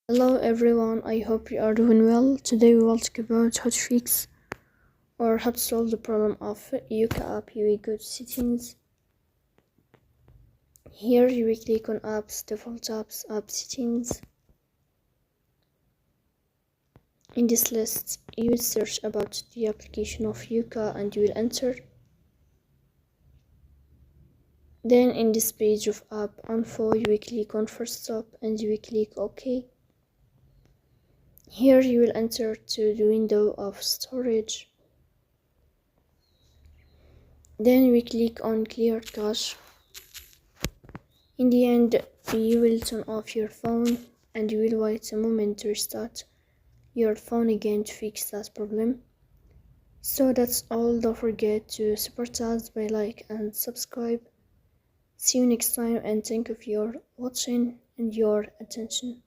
Hello everyone, I hope you are doing well. Today we will talk about how to fix or how to solve the problem of Yuka app. You will go to settings. Here you will click on apps, default apps, app settings. In this list you will search about the application of Yuka and you will enter. Then in this page of app info you will click on first stop and you will click OK. Here you will enter to the window of storage. Then we click on clear cache. In the end, you will turn off your phone and you will wait a moment to restart your phone again to fix that problem. So that's all. Don't forget to support us by like and subscribe. See you next time and thank you for your watching and your attention.